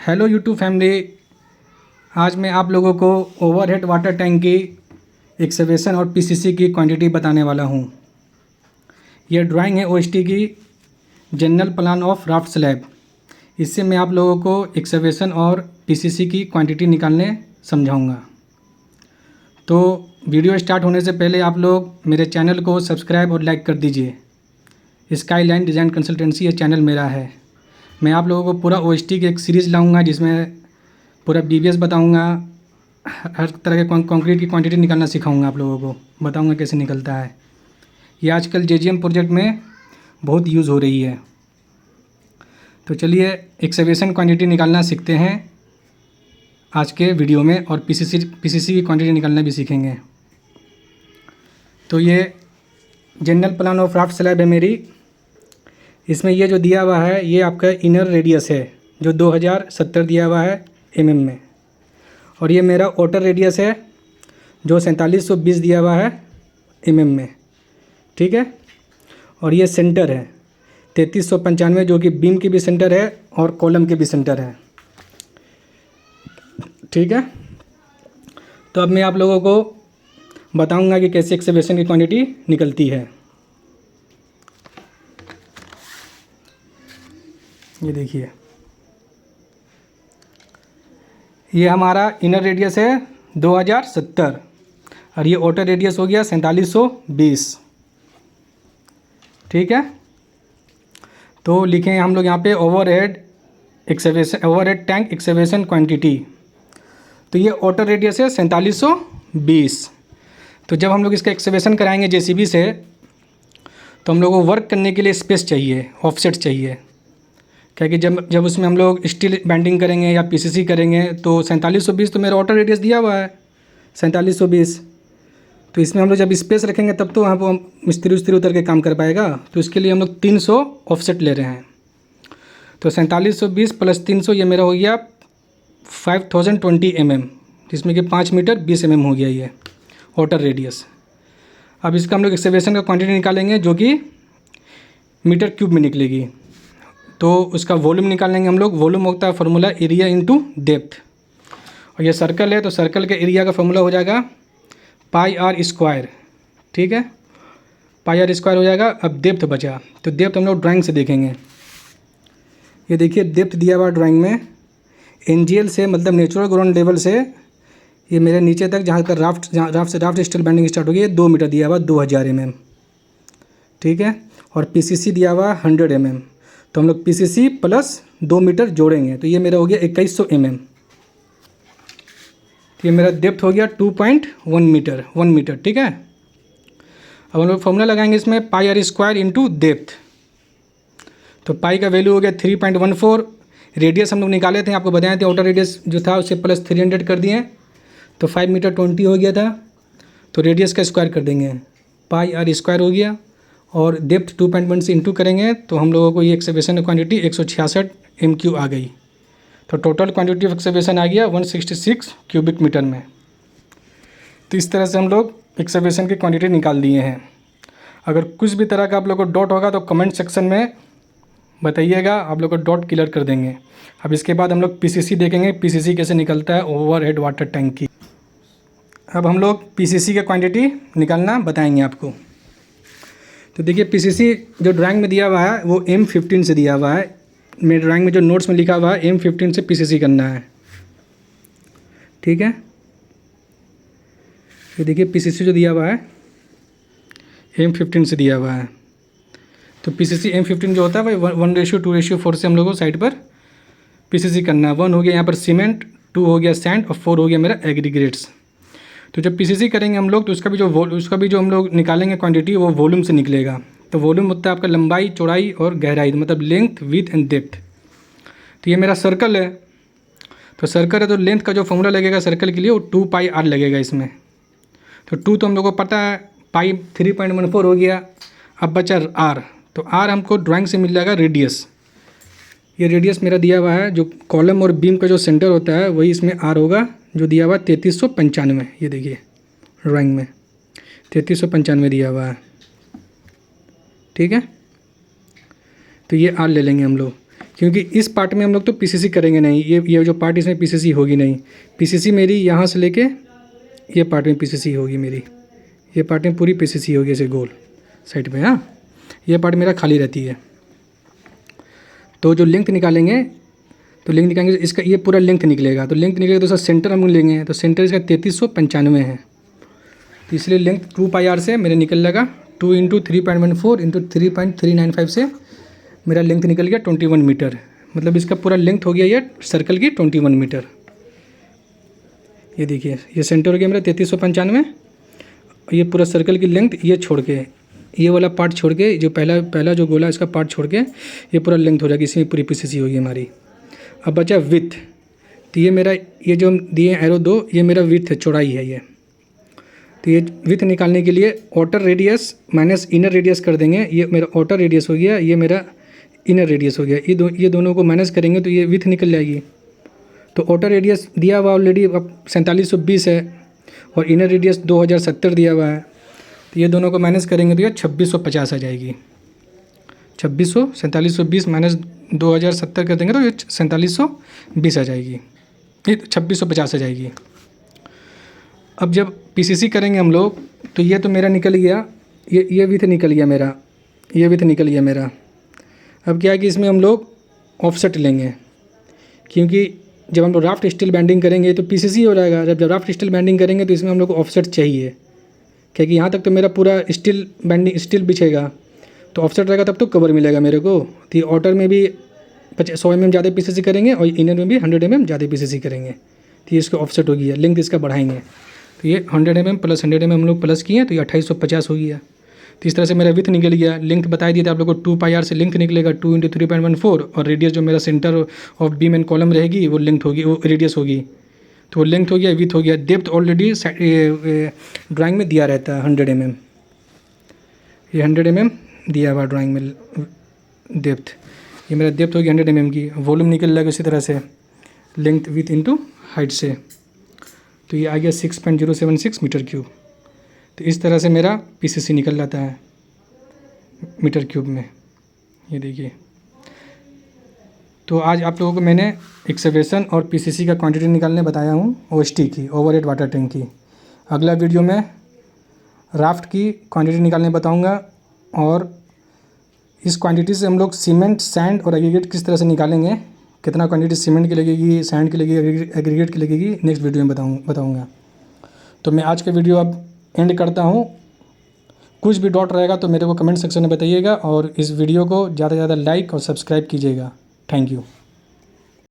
Hello YouTube family. आज मैं आप लोगों को ओवरहेड वाटर टैंक की एक्सकवेशन और पीसीसी की क्वांटिटी बताने वाला हूँ। यह ड्राइंग है ओएसटी की general plan of raft slab. इससे मैं आप लोगों को एक्सकवेशन और पीसीसी की क्वांटिटी निकालने समझाऊँगा। तो वीडियो स्टार्ट होने से पहले आप लोग मेरे चैनल को सब्सक्राइब और लाइक कर दीजिए। स्काईलाइन डिज़ाइन कंसल्टेंसी ये चैनल मेरा है। मैं आप लोगों को पूरा ओएसटी की एक सीरीज़ लाऊंगा जिसमें पूरा बीबीएस बताऊंगा, हर तरह के कंक्रीट की क्वांटिटी निकालना सिखाऊंगा, आप लोगों को बताऊंगा कैसे निकलता है। ये आजकल जेजीएम प्रोजेक्ट में बहुत यूज़ हो रही है। तो चलिए एक्सकवेशन क्वांटिटी निकालना सीखते हैं आज के वीडियो में, और पीसीसी की क्वांटिटी निकालना भी सीखेंगे। तो ये general plan of raft slab है मेरी। इसमें ये जो दिया हुआ है ये आपका इनर रेडियस है जो 2070 दिया हुआ है एमएम में, और ये मेरा आउटर रेडियस है जो 4720 दिया हुआ है एमएम में, ठीक है। और ये सेंटर है 3395 जो कि बीम की भी सेंटर है और कॉलम के भी सेंटर है, ठीक है। तो अब मैं आप लोगों को बताऊंगा कि कैसे एक्सकवेशन की क्वांटिटी निकलती है। ये देखिए, ये हमारा इनर रेडियस है 2070 और ये आउटर रेडियस हो गया 4720, ठीक है। तो लिखें हम लोग यहाँ पे ओवरहेड टैंक एक्सकवेशन क्वांटिटी। तो ये आउटर रेडियस है 4720। तो जब हम लोग इसका एक्सकवेशन कराएंगे जेसीबी से तो हम लोग को वर्क करने के लिए स्पेस चाहिए, ऑफसेट चाहिए, क्योंकि जब उसमें हम लोग स्टील बैंडिंग करेंगे या पीसीसी करेंगे तो 4720 तो मेरा आउटर रेडियस दिया हुआ है 4720। तो इसमें हम लोग जब स्पेस रखेंगे तब तो वहाँ पर मिस्त्री उतर के काम कर पाएगा। तो इसके लिए हम लोग 300 ऑफसेट ले रहे हैं। तो 4720 प्लस 300 ये मेरा हो गया 5020 mm, जिसमें कि 5 मीटर 20 mm हो गया ये आउटर रेडियस। अब इसका हम लोग एक्सकवेशन का क्वांटिटी निकालेंगे जो कि मीटर क्यूब में निकलेगी। तो उसका वॉल्यूम निकालेंगे हम लोग। वॉल्यूम होता है फार्मूला एरिया इंटू डेप्थ, और ये सर्कल है तो सर्कल के एरिया का फार्मूला हो जाएगा पाई आर स्क्वायर, ठीक है। पाई आर स्क्वायर हो जाएगा। अब डेप्थ बचा, तो डेप्थ हम लोग ड्राइंग से देखेंगे। ये देखिए डेप्थ दिया हुआ ड्राइंग में एनजीएल से, मतलब नेचुरल ग्राउंड लेवल से ये मेरे नीचे तक जहाँ तक राफ्ट स्टील बैंडिंग स्टार्ट होगी, ये 2 मीटर दिया हुआ 2000 mm, ठीक है। और पीसीसी दिया हुआ 100 mm। तो हम लोग पीसीसी प्लस 2 मीटर जोड़ेंगे तो ये मेरा हो गया 2100 mm। तो ये मेरा डेप्थ हो गया 2.1 मीटर, 1 मीटर, ठीक है। अब हम लोग फॉर्मूला लगाएंगे इसमें पाई आर स्क्वायर इंटू डेप्थ। तो पाई का वैल्यू हो गया 3.14। रेडियस हम लोग निकाले थे, आपको बताए थे आउटर रेडियस जो था उसे प्लस 300 कर दिए तो 5 मीटर 20 हो गया था। तो रेडियस का स्क्वायर कर देंगे, पाई आर स्क्वायर हो गया, और डेप्थ 2.1 से इंटू करेंगे तो हम लोगों को ये एक्सकवेशन क्वांटिटी 166 MQ आ गई। तो टोटल क्वांटिटी ऑफ एक्सकवेशन आ गया 166 क्यूबिक मीटर में। तो इस तरह से हम लोग एक्सकवेशन की क्वांटिटी निकाल दिए हैं। अगर कुछ भी तरह का आप लोग को डॉट होगा तो कमेंट सेक्शन में बताइएगा, आप लोग को डॉट क्लियर कर देंगे। अब इसके बाद हम लोग पीसीसी देखेंगे, पीसीसी कैसे निकलता है ओवरहेड वाटर टैंक की। अब हम लोग पीसीसी की क्वांटिटी निकालना बताएंगे आपको। तो देखिए पीसीसी जो ड्राइंग में दिया हुआ है वो M15 से दिया हुआ है। मेरे ड्राइंग में जो नोट्स में लिखा हुआ है M15 से पीसीसी करना है, ठीक है। ये देखिए पीसीसी जो दिया हुआ है M15 से दिया हुआ है। तो पीसीसी M15 जो होता है भाई 1:2:4 से हम लोगों को साइड पर पीसीसी करना है। 1 हो गया यहाँ पर सीमेंट, 2 हो गया सैंड और 4 हो गया मेरा एग्रीगेट्स। तो जब पीसीसी करेंगे हम लोग तो उसका भी जो हम लोग निकालेंगे क्वांटिटी वो वॉल्यूम से निकलेगा। तो वॉल्यूम होता है आपका लंबाई, चौड़ाई और गहराई, मतलब लेंथ, विड्थ एंड डेप्थ। तो ये मेरा सर्कल है, तो सर्कल है तो लेंथ का जो फॉर्मूला लगेगा सर्कल के लिए वो 2 पाई आर लगेगा इसमें। तो 2 तो हम लोग को पता है, पाई 3.14 हो गया। अब बचा आर, तो आर हमको ड्राइंग से मिल जाएगा रेडियस। ये रेडियस मेरा दिया हुआ है, जो कॉलम और बीम का जो सेंटर होता है वही इसमें आर होगा, जो दिया हुआ है 3395। ये देखिए ड्राइंग में 3395 दिया हुआ है, ठीक है। तो ये आर ले लेंगे हम लोग, क्योंकि इस पार्ट में हम लोग तो पीसीसी करेंगे नहीं, ये जो पार्ट इसमें पीसीसी होगी नहीं। पीसीसी मेरी यहाँ से लेके ये पार्ट में पीसीसी होगी मेरी, ये पार्ट में पूरी पीसीसी होगी ऐसे गोल साइड में। हाँ, ये पार्ट मेरा खाली रहती है। तो जो लेंथ निकालेंगे, तो लेंथ निकालेंगे इसका, ये पूरा लेंथ निकलेगा। तो लेंथ निकलेगा तो इसका सेंटर हम लेंगे, तो सेंटर इसका 3395 है। तो इसलिए लेंथ 2πr से मेरे निकल लगा 2 × 3.14 × 3.395 से मेरा लेंथ निकल गया 21 मीटर। मतलब इसका पूरा लेंथ हो गया ये सर्कल की 21 मीटर। ये देखिए, ये सेंटर हो गया मेरा 3395। ये पूरा सर्कल की लेंथ ये छोड़ के, ये वाला पार्ट छोड़ के, जो पहला जो गोला इसका पार्ट छोड़ के ये पूरा लेंथ हो जाएगी, इसमें पूरी पीसीसी होगी हमारी। अब बचा विथ। तो ये मेरा, ये जो हम दिए एरो 2, ये मेरा विथ है, चौड़ाई है ये। तो ये विथ निकालने के लिए outer radius minus inner radius कर देंगे। ये मेरा आउटर रेडियस हो गया, ये मेरा इनर रेडियस हो गया। ये दोनों को माइनस करेंगे तो ये विथ निकल जाएगी। तो आउटर रेडियस दिया हुआ ऑलरेडी अब 4720 है और इनर रेडियस 2070 दिया हुआ है। तो ये दोनों को माइनस करेंगे तो ये 2650 आ जाएगी। 4720 माइनस 2070 कर देंगे तो ये 4720 आ जाएगी, ये 2650 आ जाएगी। अब जब पीसीसी करेंगे हम लोग तो ये तो मेरा निकल गया, ये विथ निकल गया मेरा, ये विथ निकल गया मेरा। अब क्या है कि इसमें हम लोग ऑफसेट लेंगे, क्योंकि जब हम लोग राफ्ट स्टील बैंडिंग करेंगे तो पीसीसी हो जाएगा। जब राफ्ट स्टील बैंडिंग करेंगे तो इसमें हम लोग को ऑफसेट चाहिए, क्योंकि यहाँ तक तो मेरा पूरा स्टील बैंडिंग स्टील बिछेगा, तो ऑफसेट रहेगा तब तो कवर मिलेगा मेरे को। तो ये आउटर में भी 100 mm ज़्यादा पीसीसी करेंगे और इनर में भी 100 mm ज़्यादा पीसीसी करेंगे। तो ये इसका ऑफसेट हो गया, लेंथ इसका बढ़ाएंगे। तो ये 100 mm प्लस 100 mm हम लोग प्लस किए तो ये 2850 हो गया। तो इस तरह से मेरा विथ निकल गया। लेंथ बता दिए थे आप लोग को 2πr से लेंथ निकलेगा 2 × 3.14 और रेडियस जो मेरा centre of beam and column रहेगी वो लेंथ होगी, वो रेडियस होगी। तो वो लेंथ हो गया, विथ हो गया। डेप्थ ऑलरेडी ड्राइंग में दिया रहता है 100 mm, ये 100 mm दिया हुआ ड्राइंग में डेप्थ। ये मेरा डेप्थ हो गया 100 mm की। वॉल्यूम निकल जाएगा इसी तरह से लेंथ विथ इंटू हाइट से, तो ये आ गया 6.076 मीटर क्यूब। तो इस तरह से मेरा पीसीसी निकल जाता है मीटर क्यूब में, ये देखिए। तो आज आप लोगों को मैंने एक्सकेवेशन और पीसीसी का क्वांटिटी निकालने बताया हूँ, ओएसटी की, ओवरहेड वाटर टैंक की। अगला वीडियो में राफ्ट की क्वांटिटी निकालने बताऊँगा और इस क्वांटिटी से हम लोग सीमेंट, सैंड और एग्रीगेट किस तरह से निकालेंगे, कितना क्वांटिटी सीमेंट की लगेगी, सैंड की लगेगी, एग्रीगेट की लगेगी, नेक्स्ट वीडियो में बताऊँगा। तो मैं आज का वीडियो अब एंड करता हूँ। कुछ भी डाउट रहेगा तो मेरे को कमेंट सेक्शन में बताइएगा और इस वीडियो को ज़्यादा से ज़्यादा लाइक और सब्सक्राइब कीजिएगा। Thank you.